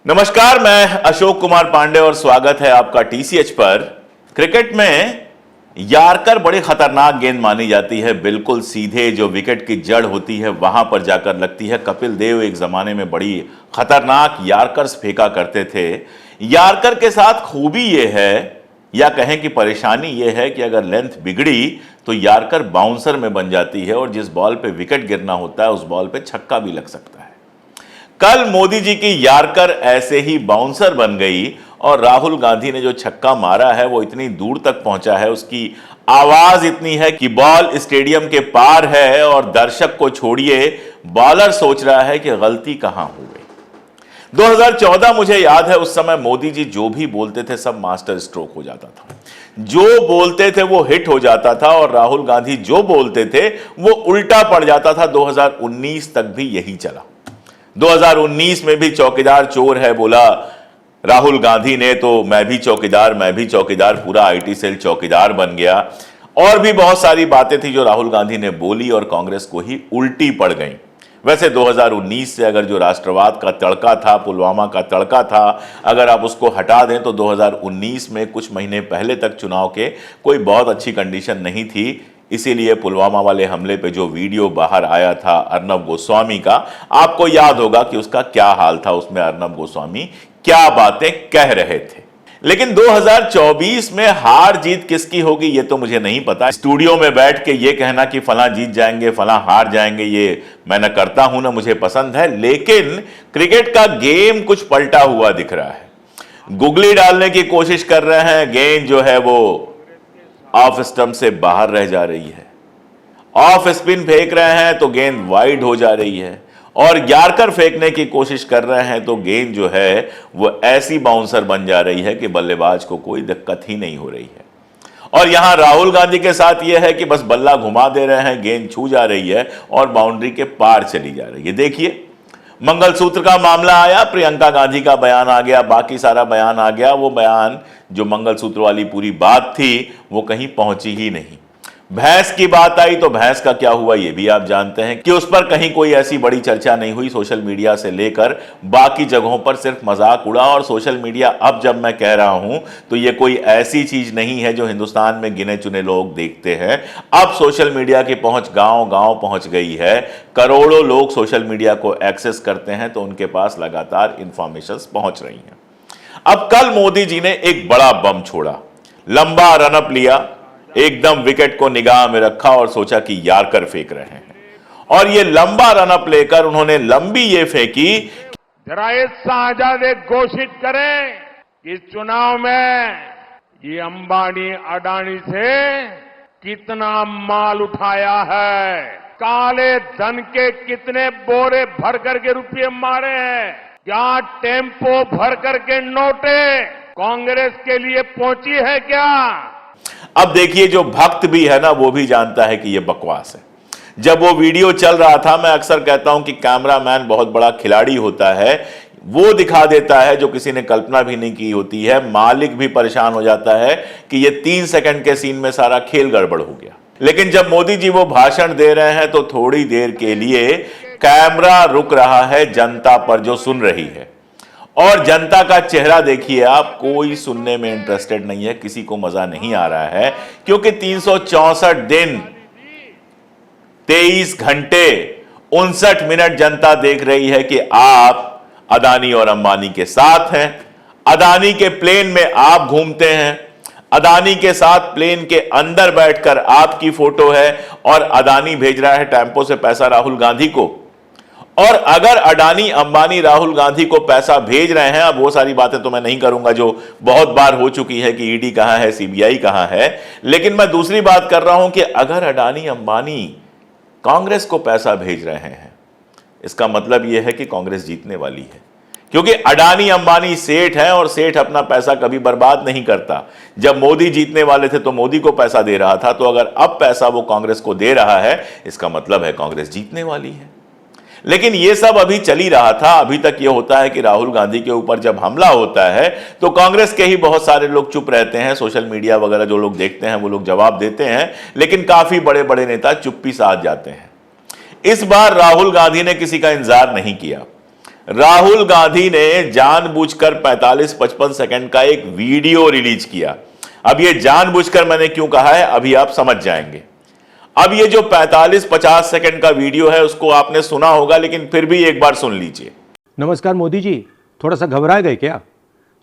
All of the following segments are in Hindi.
नमस्कार, मैं अशोक कुमार पांडे और स्वागत है आपका टीसीएच पर। क्रिकेट में यार्कर बड़ी खतरनाक गेंद मानी जाती है। बिल्कुल सीधे जो विकेट की जड़ होती है वहां पर जाकर लगती है। कपिल देव एक जमाने में बड़ी खतरनाक यार्कर्स फेंका करते थे। यार्कर के साथ खूबी यह है या कहें कि परेशानी यह है कि अगर लेंथ बिगड़ी तो यार्कर बाउंसर में बन जाती है और जिस बॉल पे विकेट गिरना होता है उस बॉल पे छक्का भी लग सकता है। कल मोदी जी की यार्कर ऐसे ही बाउंसर बन गई और राहुल गांधी ने जो छक्का मारा है वो इतनी दूर तक पहुंचा है, उसकी आवाज इतनी है कि बॉल स्टेडियम के पार है और दर्शक को छोड़िए बॉलर सोच रहा है कि गलती कहां हो गई। 2014 मुझे याद है, उस समय मोदी जी जो भी बोलते थे सब मास्टर स्ट्रोक हो जाता था। जो बोलते थे वो हिट हो जाता था और राहुल गांधी जो बोलते थे वो उल्टा पड़ जाता था। 2019 तक भी यही चला। 2019 में भी चौकीदार चोर है बोला राहुल गांधी ने, तो मैं भी चौकीदार, पूरा आईटी सेल चौकीदार बन गया। और भी बहुत सारी बातें थी जो राहुल गांधी ने बोली और कांग्रेस को ही उल्टी पड़ गई। वैसे 2019 से अगर जो राष्ट्रवाद का तड़का था, पुलवामा का तड़का था, अगर आप उसको हटा दें तो 2019 में कुछ महीने पहले तक चुनाव के कोई बहुत अच्छी कंडीशन नहीं थी। इसीलिए पुलवामा वाले हमले पे जो वीडियो बाहर आया था अर्नब गोस्वामी का, आपको याद होगा कि उसका क्या हाल था। उसमें अर्नब गोस्वामी क्या बातें कह रहे थे। लेकिन 2024 में हार जीत किसकी होगी ये तो मुझे नहीं पता। स्टूडियो में बैठ के ये कहना कि फलां जीत जाएंगे फलां हार जाएंगे, ये मैं न करता हूं न मुझे पसंद है। लेकिन क्रिकेट का गेम कुछ पलटा हुआ दिख रहा है। गुगली डालने की कोशिश कर रहे हैं, गेंद जो है वो ऑफ स्टंप से बाहर रह जा रही है। ऑफ स्पिन फेंक रहे हैं तो गेंद वाइड हो जा रही है और यार्कर फेंकने की कोशिश कर रहे हैं तो गेंद जो है वो ऐसी बाउंसर बन जा रही है कि बल्लेबाज को कोई दिक्कत ही नहीं हो रही है। और यहां राहुल गांधी के साथ यह है कि बस बल्ला घुमा दे रहे हैं, गेंद छू जा रही है और बाउंड्री के पार चली जा रही है। देखिए, मंगलसूत्र का मामला आया, प्रियंका गांधी का बयान आ गया, बाकी सारा बयान आ गया। वो बयान जो मंगलसूत्र वाली पूरी बात थी वो कहीं पहुंची ही नहीं। भैंस की बात आई तो भैंस का क्या हुआ ये भी आप जानते हैं कि उस पर कहीं कोई ऐसी बड़ी चर्चा नहीं हुई। सोशल मीडिया से लेकर बाकी जगहों पर सिर्फ मजाक उड़ा। और सोशल मीडिया अब जब मैं कह रहा हूं तो ये कोई ऐसी चीज नहीं है जो हिंदुस्तान में गिने चुने लोग देखते हैं। अब सोशल मीडिया की पहुंच गांव गांव पहुंच गई है। करोड़ों लोग सोशल मीडिया को एक्सेस करते हैं तो उनके पास लगातार इंफॉर्मेशन पहुंच रही हैं। अब कल मोदी जी ने एक बड़ा बम छोड़ा, लंबा रनअप लिया, एकदम विकेट को निगाह में रखा और सोचा कि यार्कर फेंक रहे हैं। और ये लंबा रनअप लेकर उन्होंने लंबी ये फेंकी। जरा ये शाहजादे घोषित करें कि चुनाव में ये अंबानी अडानी से कितना माल उठाया है, काले धन के कितने बोरे भर करके रुपये मारे हैं, क्या टेम्पो भर करके नोटे कांग्रेस के लिए पहुंची है क्या। अब देखिए, जो भक्त भी है ना वो भी जानता है कि ये बकवास है। जब वो वीडियो चल रहा था, मैं अक्सर कहता हूं कि कैमरामैन बहुत बड़ा खिलाड़ी होता है, वो दिखा देता है जो किसी ने कल्पना भी नहीं की होती है। मालिक भी परेशान हो जाता है कि ये 3 सेकंड के सीन में सारा खेल गड़बड़ हो गया। लेकिन जब मोदी जी वो भाषण दे रहे हैं तो थोड़ी देर के लिए कैमरा रुक रहा है जनता पर जो सुन रही है। और जनता का चेहरा देखिए आप, कोई सुनने में इंटरेस्टेड नहीं है, किसी को मजा नहीं आ रहा है। क्योंकि 364 दिन 23 घंटे 59 मिनट जनता देख रही है कि आप अदानी और अंबानी के साथ हैं। अदानी के प्लेन में आप घूमते हैं, अदानी के साथ प्लेन के अंदर बैठकर आपकी फोटो है और अदानी भेज रहा है टेम्पो से पैसा राहुल गांधी को। और अगर अडानी अंबानी राहुल गांधी को पैसा भेज रहे हैं, अब वो सारी बातें तो मैं नहीं करूंगा जो बहुत बार हो चुकी है कि ईडी कहां है, सीबीआई कहां है। लेकिन मैं दूसरी बात कर रहा हूं कि अगर अडानी अंबानी कांग्रेस को पैसा भेज रहे हैं, इसका मतलब यह है कि कांग्रेस जीतने वाली है। क्योंकि अडानी अंबानी सेठ हैं और सेठ अपना पैसा कभी बर्बाद नहीं करता। जब मोदी जीतने वाले थे तो मोदी को पैसा दे रहा था, तो अगर अब पैसा वो कांग्रेस को दे रहा है, इसका मतलब है कांग्रेस जीतने वाली है। लेकिन ये सब अभी चल ही रहा था। अभी तक ये होता है कि राहुल गांधी के ऊपर जब हमला होता है तो कांग्रेस के ही बहुत सारे लोग चुप रहते हैं। सोशल मीडिया वगैरह जो लोग देखते हैं वो लोग जवाब देते हैं, लेकिन काफी बड़े बड़े नेता चुप्पी साध जाते हैं। इस बार राहुल गांधी ने किसी का इंतजार नहीं किया। राहुल गांधी ने जानबूझकर 45-55 सेकंड का एक वीडियो रिलीज किया। अब ये जानबूझकर मैंने क्यों कहा है अभी आप समझ जाएंगे। अब ये जो 45-50 सेकंड का वीडियो है उसको आपने सुना होगा, लेकिन फिर भी एक बार सुन लीजिए। नमस्कार मोदी जी, थोड़ा सा घबरा गए क्या?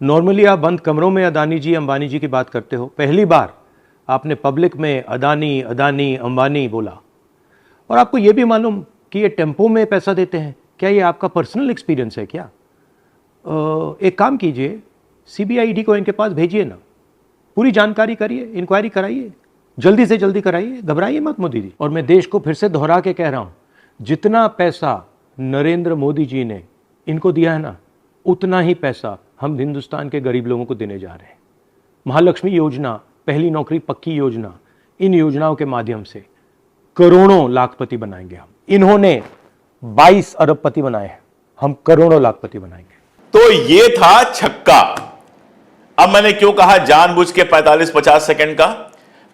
नॉर्मली आप बंद कमरों में अदानी जी अंबानी जी की बात करते हो, पहली बार आपने पब्लिक में अदानी अदानी अंबानी बोला। और आपको यह भी मालूम कि ये टेम्पो में पैसा देते हैं, क्या ये आपका पर्सनल एक्सपीरियंस है क्या? एक काम कीजिए, सीबीआई ईडी को इनके पास भेजिए ना, पूरी जानकारी करिए, इंक्वायरी कराइए, जल्दी से जल्दी कराइए, घबराइए मत मोदी जी। और मैं देश को फिर से दोहरा के कह रहा हूं, जितना पैसा नरेंद्र मोदी जी ने इनको दिया है ना, उतना ही पैसा हम हिंदुस्तान के गरीब लोगों को देने जा रहे हैं। महालक्ष्मी योजना, पहली नौकरी पक्की योजना, इन योजनाओं के माध्यम से करोड़ों लाखपति बनाएंगे हम। इन्होंने 22 अरबपति बनाए हैं, हम करोड़ों लाखपति बनाएंगे। तो ये था छक्का। अब मैंने क्यों कहा जानबूझ के 45-50 सेकंड का?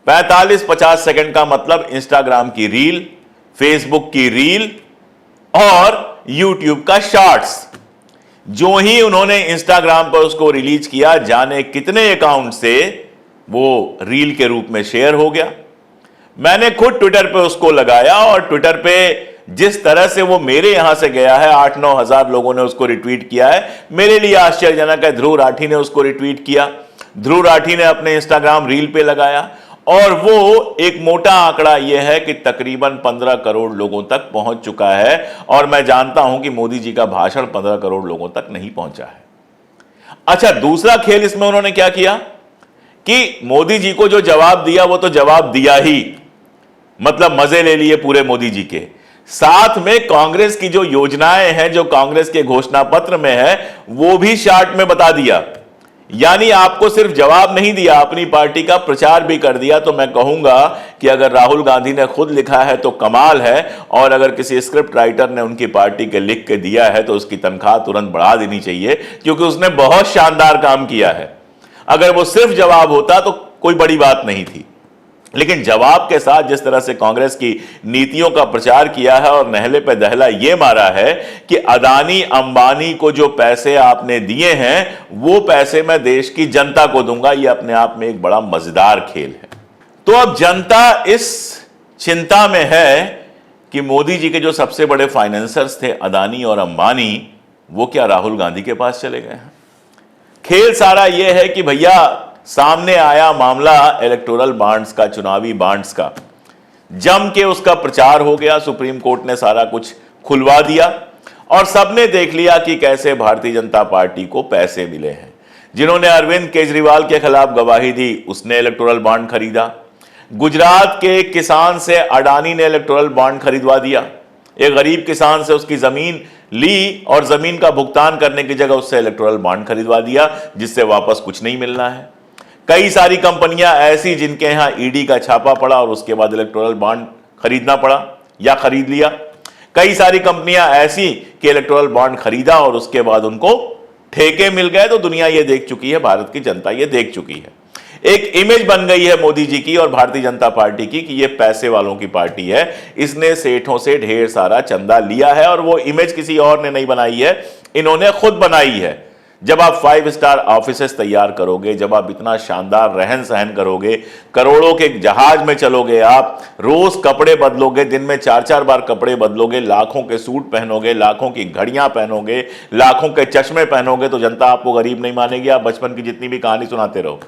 45-50 सेकंड का मतलब इंस्टाग्राम की रील, फेसबुक की रील और यूट्यूब का शॉर्ट्स। जो ही उन्होंने इंस्टाग्राम पर उसको रिलीज किया, जाने कितने अकाउंट से वो रील के रूप में शेयर हो गया। मैंने खुद ट्विटर पे उसको लगाया और ट्विटर पे जिस तरह से वो मेरे यहां से गया है, 8-9 हजार लोगों ने उसको रिट्वीट किया है। मेरे लिए आश्चर्यजनक है, ध्रुव राठी ने उसको रिट्वीट किया, ध्रुव राठी ने अपने इंस्टाग्राम रील पे लगाया और वो एक मोटा आंकड़ा यह है कि तकरीबन 15 करोड़ लोगों तक पहुंच चुका है। और मैं जानता हूं कि मोदी जी का भाषण 15 करोड़ लोगों तक नहीं पहुंचा है। अच्छा, दूसरा खेल इसमें उन्होंने क्या किया कि मोदी जी को जो जवाब दिया वो तो जवाब दिया ही, मतलब मजे ले लिए पूरे मोदी जी के। साथ में कांग्रेस की जो योजनाएं हैं, जो कांग्रेस के घोषणा पत्र में है, वो भी शार्ट में बता दिया। यानी आपको सिर्फ जवाब नहीं दिया, अपनी पार्टी का प्रचार भी कर दिया। तो मैं कहूंगा कि अगर राहुल गांधी ने खुद लिखा है तो कमाल है, और अगर किसी स्क्रिप्ट राइटर ने उनकी पार्टी के लिख के दिया है तो उसकी तनख्वाह तुरंत बढ़ा देनी चाहिए, क्योंकि उसने बहुत शानदार काम किया है। अगर वो सिर्फ जवाब होता तो कोई बड़ी बात नहीं थी, लेकिन जवाब के साथ जिस तरह से कांग्रेस की नीतियों का प्रचार किया है और नहले पे दहला ये मारा है कि अदानी अंबानी को जो पैसे आपने दिए हैं वो पैसे मैं देश की जनता को दूंगा, ये अपने आप में एक बड़ा मजेदार खेल है। तो अब जनता इस चिंता में है कि मोदी जी के जो सबसे बड़े फाइनेंसर्स थे अदानी और अंबानी, वो क्या राहुल गांधी के पास चले गए हैं? खेल सारा यह है कि भैया सामने आया मामला इलेक्टोरल बॉन्ड्स का, चुनावी बॉन्ड्स का, जम के उसका प्रचार हो गया, सुप्रीम कोर्ट ने सारा कुछ खुलवा दिया और सबने देख लिया कि कैसे भारतीय जनता पार्टी को पैसे मिले हैं। जिन्होंने अरविंद केजरीवाल के खिलाफ गवाही दी उसने इलेक्टोरल बॉन्ड खरीदा, गुजरात के किसान से अडानी ने इलेक्टोरल बॉन्ड खरीदवा दिया, एक गरीब किसान से उसकी जमीन ली और जमीन का भुगतान करने की जगह उससे इलेक्टोरल बॉन्ड खरीदवा दिया, जिससे वापस कुछ नहीं मिलना है। कई सारी कंपनियां ऐसी जिनके यहां ईडी का छापा पड़ा और उसके बाद इलेक्टोरल बॉन्ड खरीदना पड़ा या खरीद लिया। कई सारी कंपनियां ऐसी कि इलेक्टोरल बॉन्ड खरीदा और उसके बाद उनको ठेके मिल गए। तो दुनिया ये देख चुकी है, भारत की जनता ये देख चुकी है। एक इमेज बन गई है मोदी जी की और भारतीय जनता पार्टी की कि ये पैसे वालों की पार्टी है, इसने सेठों से ढेर सारा चंदा लिया है। और वो इमेज किसी और ने नहीं बनाई है, इन्होंने खुद बनाई है। जब आप 5 स्टार ऑफिसेस तैयार करोगे, जब आप इतना शानदार रहन सहन करोगे, करोड़ों के जहाज में चलोगे, आप रोज कपड़े बदलोगे, दिन में 4-4 बार कपड़े बदलोगे, लाखों के सूट पहनोगे, लाखों की घड़ियां पहनोगे, लाखों के चश्मे पहनोगे, तो जनता आपको गरीब नहीं मानेगी। आप बचपन की जितनी भी कहानी सुनाते रहो।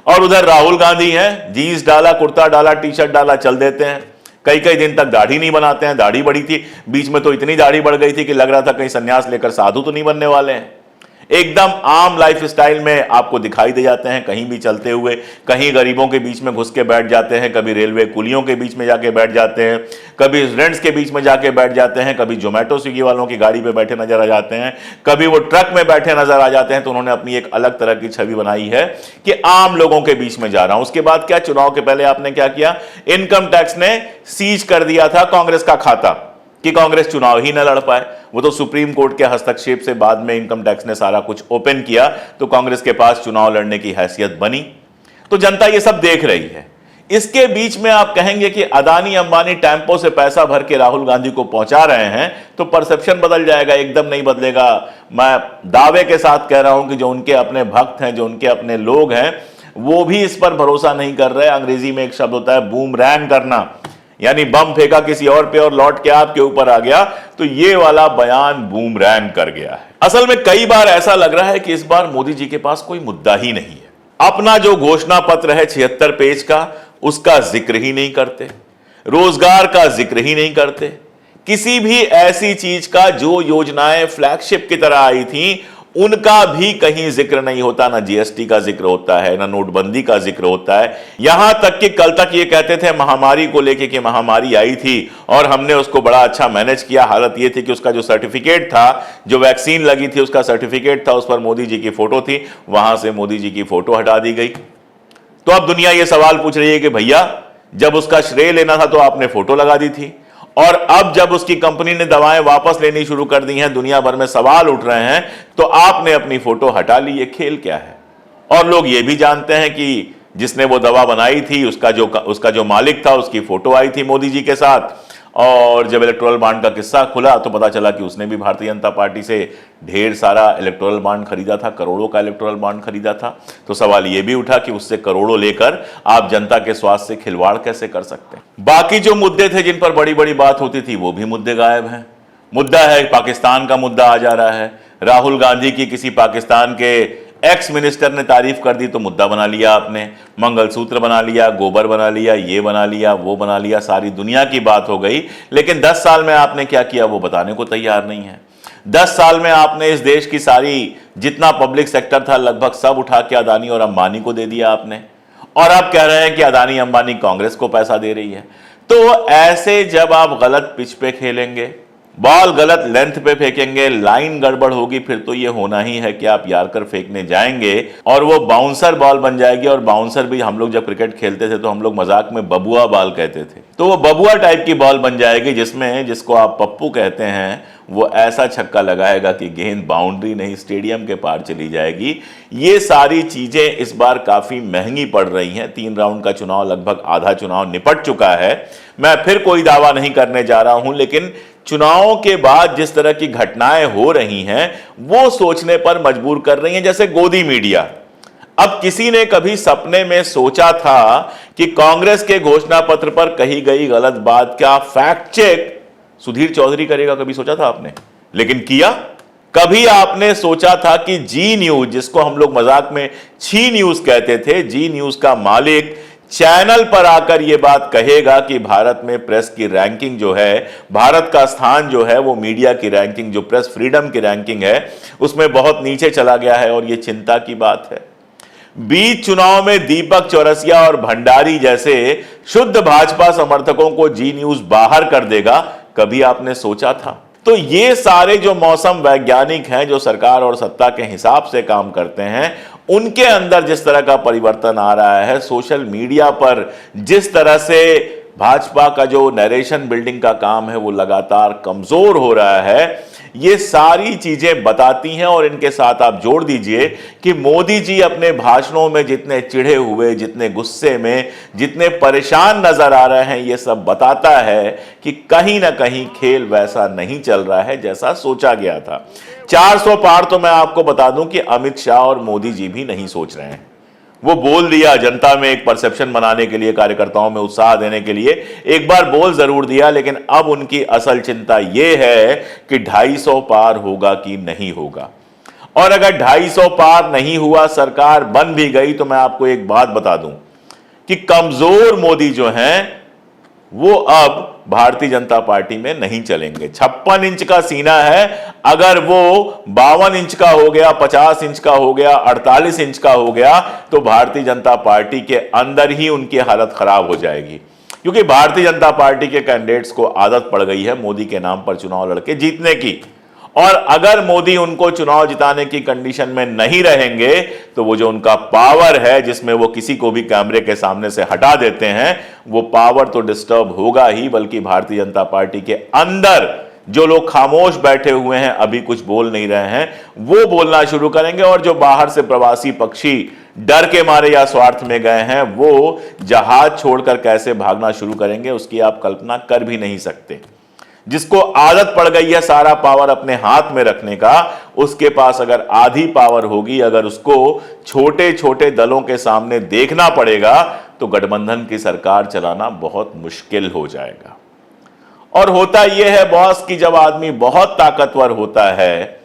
और उधर राहुल गांधी हैं, जीन्स डाला, कुर्ता डाला, टी शर्ट डाला, चल देते हैं। कई कई दिन तक दाढ़ी नहीं बनाते हैं। दाढ़ी बढ़ी थी बीच में तो इतनी दाढ़ी बढ़ गई थी कि लग रहा था कहीं संन्यास लेकर साधु तो नहीं बनने वाले हैं। एकदम आम लाइफ स्टाइल में आपको दिखाई दे जाते हैं, कहीं भी चलते हुए, कहीं गरीबों के बीच में घुस के बैठ जाते हैं, कभी रेलवे कुलियों के बीच में जाके बैठ जाते हैं, कभी स्टूडेंट्स के बीच में जाके बैठ जाते हैं, कभी जोमेटो स्विगी वालों की गाड़ी पे बैठे नजर आ जाते हैं, कभी वो ट्रक में बैठे नजर आ जाते हैं। तो उन्होंने अपनी एक अलग तरह की छवि बनाई है कि आम लोगों के बीच में जा रहा हूं। उसके बाद क्या, चुनाव के पहले आपने क्या किया, इनकम टैक्स ने सीज कर दिया था कांग्रेस का खाता कि कांग्रेस चुनाव ही न लड़ पाए। वो तो सुप्रीम कोर्ट के हस्तक्षेप से बाद में इनकम टैक्स ने सारा कुछ ओपन किया तो कांग्रेस के पास चुनाव लड़ने की हैसियत बनी। तो जनता ये सब देख रही है। इसके बीच में आप कहेंगे कि अदानी अंबानी टेम्पो से पैसा भर के राहुल गांधी को पहुंचा रहे हैं तो परसेप्शन बदल जाएगा। एकदम नहीं बदलेगा। मैं दावे के साथ कह रहा हूं कि जो उनके अपने भक्त हैं, जो उनके अपने लोग हैं, वो भी इस पर भरोसा नहीं कर रहे। अंग्रेजी में एक शब्द होता है बूमरैंग करना, यानी बम फेंका किसी और पे और लौट के आपके ऊपर आ गया, तो ये वाला बयान बूमरैंग कर गया है। असल में कई बार ऐसा लग रहा है कि इस बार मोदी जी के पास कोई मुद्दा ही नहीं है। अपना जो घोषणा पत्र है 76 पेज का, उसका जिक्र ही नहीं करते, रोजगार का जिक्र ही नहीं करते, किसी भी ऐसी चीज का जो योजनाएं फ्लैगशिप की तरह आई थी उनका भी कहीं जिक्र नहीं होता। ना जीएसटी का जिक्र होता है, ना नोटबंदी का जिक्र होता है। यहां तक कि कल तक ये कहते थे महामारी को लेके कि महामारी आई थी और हमने उसको बड़ा अच्छा मैनेज किया। हालत ये थी कि उसका जो सर्टिफिकेट था, जो वैक्सीन लगी थी उसका सर्टिफिकेट था, उस पर मोदी जी की फोटो थी, वहां से मोदी जी की फोटो हटा दी गई। तो अब दुनिया ये सवाल पूछ रही है कि भैया जब उसका श्रेय लेना था तो आपने फोटो लगा दी थी, और अब जब उसकी कंपनी ने दवाएं वापस लेनी शुरू कर दी हैं, दुनिया भर में सवाल उठ रहे हैं, तो आपने अपनी फोटो हटा ली। ये खेल क्या है? और लोग ये भी जानते हैं कि जिसने वो दवा बनाई थी उसका जो मालिक था उसकी फोटो आई थी मोदी जी के साथ। और जब इलेक्टोरल बॉन्ड का किस्सा खुला तो पता चला कि उसने भी भारतीय जनता पार्टी से ढेर सारा इलेक्टोरल बॉन्ड खरीदा था, करोड़ों का इलेक्टोरल बॉन्ड खरीदा था। तो सवाल यह भी उठा कि उससे करोड़ों लेकर आप जनता के स्वास्थ्य से खिलवाड़ कैसे कर सकते हैं। बाकी जो मुद्दे थे जिन पर बड़ी बड़ी बात होती थी वो भी मुद्दे गायब हैं। मुद्दा है पाकिस्तान का मुद्दा आ जा रहा है। राहुल गांधी की किसी पाकिस्तान के एक्स मिनिस्टर ने तारीफ कर दी तो मुद्दा बना लिया आपने, मंगलसूत्र बना लिया, गोबर बना लिया, ये बना लिया, वो बना लिया, सारी दुनिया की बात हो गई। लेकिन 10 साल में आपने क्या किया वो बताने को तैयार नहीं है। 10 साल में आपने इस देश की सारी जितना पब्लिक सेक्टर था लगभग सब उठा के अदानी और अंबानी को दे दिया आपने, और आप कह रहे हैं कि अदानी अंबानी कांग्रेस को पैसा दे रही है। तो ऐसे जब आप गलत पिच पे खेलेंगे, बॉल गलत लेंथ पे फेंकेंगे, लाइन गड़बड़ होगी, फिर तो ये होना ही है कि आप यार्कर फेंकने जाएंगे और वो बाउंसर बॉल बन जाएगी। और बाउंसर भी हम लोग जब क्रिकेट खेलते थे तो हम लोग मजाक में बबुआ बॉल कहते थे। तो वो बबुआ टाइप की बॉल बन जाएगी जिसको आप पप्पू कहते हैं, वो ऐसा छक्का लगाएगा कि गेंद बाउंड्री नहीं स्टेडियम के पार चली जाएगी। ये सारी चीजें इस बार काफी महंगी पड़ रही हैं। 3 राउंड का चुनाव, लगभग आधा चुनाव निपट चुका है। मैं फिर कोई दावा नहीं करने जा रहा हूं, लेकिन चुनावों के बाद जिस तरह की घटनाएं हो रही हैं वो सोचने पर मजबूर कर रही हैं। जैसे गोदी मीडिया। अब किसी ने कभी सपने में सोचा था कि कांग्रेस के घोषणा पत्र पर कही गई गलत बात का फैक्ट चेक सुधीर चौधरी करेगा? कभी सोचा था आपने? लेकिन किया। कभी आपने सोचा था कि जी न्यूज, जिसको हम लोग मजाक में छी न्यूज कहते थे, जी न्यूज का मालिक चैनल पर आकर यह बात कहेगा कि भारत में प्रेस की रैंकिंग जो है, भारत का स्थान जो है वो मीडिया की रैंकिंग, जो प्रेस फ्रीडम की रैंकिंग है, उसमें बहुत नीचे चला गया है और यह चिंता की बात है। बीच चुनाव में दीपक चौरसिया और भंडारी जैसे शुद्ध भाजपा समर्थकों को जी न्यूज बाहर कर देगा, कभी आपने सोचा था? तो ये सारे जो मौसम वैज्ञानिक हैं, जो सरकार और सत्ता के हिसाब से काम करते हैं, उनके अंदर जिस तरह का परिवर्तन आ रहा है, सोशल मीडिया पर जिस तरह से भाजपा का जो नरेशन बिल्डिंग का काम है वो लगातार कमजोर हो रहा है, ये सारी चीजें बताती हैं। और इनके साथ आप जोड़ दीजिए कि मोदी जी अपने भाषणों में जितने चिढ़े हुए, जितने गुस्से में, जितने परेशान नजर आ रहे हैं, ये सब बताता है कि कहीं ना कहीं खेल वैसा नहीं चल रहा है जैसा सोचा गया था। 400 पार तो मैं आपको बता दूं कि अमित शाह और मोदी जी भी नहीं सोच रहे हैं। वो बोल दिया जनता में एक परसेप्शन बनाने के लिए, कार्यकर्ताओं में उत्साह देने के लिए एक बार बोल जरूर दिया, लेकिन अब उनकी असल चिंता यह है कि 250 पार होगा कि नहीं होगा। और अगर 250 पार नहीं हुआ, सरकार बन भी गई, तो मैं आपको एक बात बता दूं कि कमजोर मोदी जो हैं वो अब भारतीय जनता पार्टी में नहीं चलेंगे। 56 इंच का सीना है, अगर वो 52 इंच का हो गया, 50 इंच का हो गया, 48 इंच का हो गया, तो भारतीय जनता पार्टी के अंदर ही उनकी हालत खराब हो जाएगी। क्योंकि भारतीय जनता पार्टी के कैंडिडेट्स को आदत पड़ गई है मोदी के नाम पर चुनाव लड़के जीतने की, और अगर मोदी उनको चुनाव जिताने की कंडीशन में नहीं रहेंगे तो वो जो उनका पावर है, जिसमें वो किसी को भी कैमरे के सामने से हटा देते हैं, वो पावर तो डिस्टर्ब होगा ही, बल्कि भारतीय जनता पार्टी के अंदर जो लोग खामोश बैठे हुए हैं, अभी कुछ बोल नहीं रहे हैं, वो बोलना शुरू करेंगे। और जो बाहर से प्रवासी पक्षी डर के मारे या स्वार्थ में गए हैं, वो जहाज छोड़कर कैसे भागना शुरू करेंगे उसकी आप कल्पना कर भी नहीं सकते। जिसको आदत पड़ गई है सारा पावर अपने हाथ में रखने का, उसके पास अगर आधी पावर होगी, अगर उसको छोटे छोटे दलों के सामने देखना पड़ेगा, तो गठबंधन की सरकार चलाना बहुत मुश्किल हो जाएगा। और होता यह है बॉस कि जब आदमी बहुत ताकतवर होता है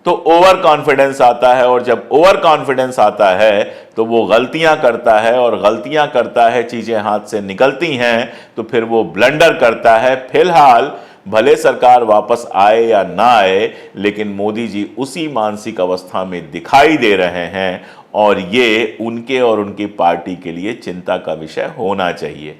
तो ओवर कॉन्फिडेंस आता है, और जब ओवर कॉन्फिडेंस आता है तो वो गलतियां करता है, और गलतियां करता है, चीजें हाथ से निकलती हैं तो फिर वो ब्लंडर करता है। फिलहाल भले सरकार वापस आए या ना आए, लेकिन मोदी जी उसी मानसिक अवस्था में दिखाई दे रहे हैं, और ये उनके और उनकी पार्टी के लिए चिंता का विषय होना चाहिए।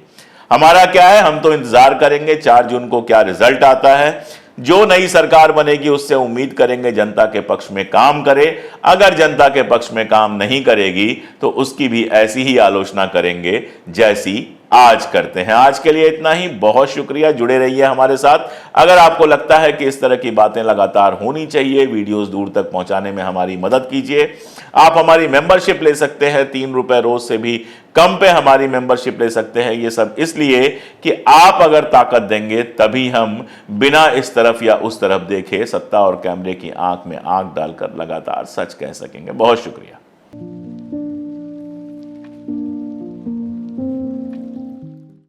हमारा क्या है, हम तो इंतजार करेंगे 4 जून को क्या रिजल्ट आता है। जो नई सरकार बनेगी उससे उम्मीद करेंगे जनता के पक्ष में काम करे। अगर जनता के पक्ष में काम नहीं करेगी तो उसकी भी ऐसी ही आलोचना करेंगे जैसी आज करते हैं। आज के लिए इतना ही, बहुत शुक्रिया, जुड़े रहिए हमारे साथ। अगर आपको लगता है कि इस तरह की बातें लगातार होनी चाहिए, वीडियोस दूर तक पहुंचाने में हमारी मदद कीजिए। आप हमारी मेंबरशिप ले सकते हैं, 3 रुपए रोज से भी कम पे हमारी मेंबरशिप ले सकते हैं। ये सब इसलिए कि आप अगर ताकत देंगे तभी हम बिना इस तरफ या उस तरफ देखे सत्ता और कैमरे की आंख में आंख डालकर लगातार सच कह सकेंगे। बहुत शुक्रिया।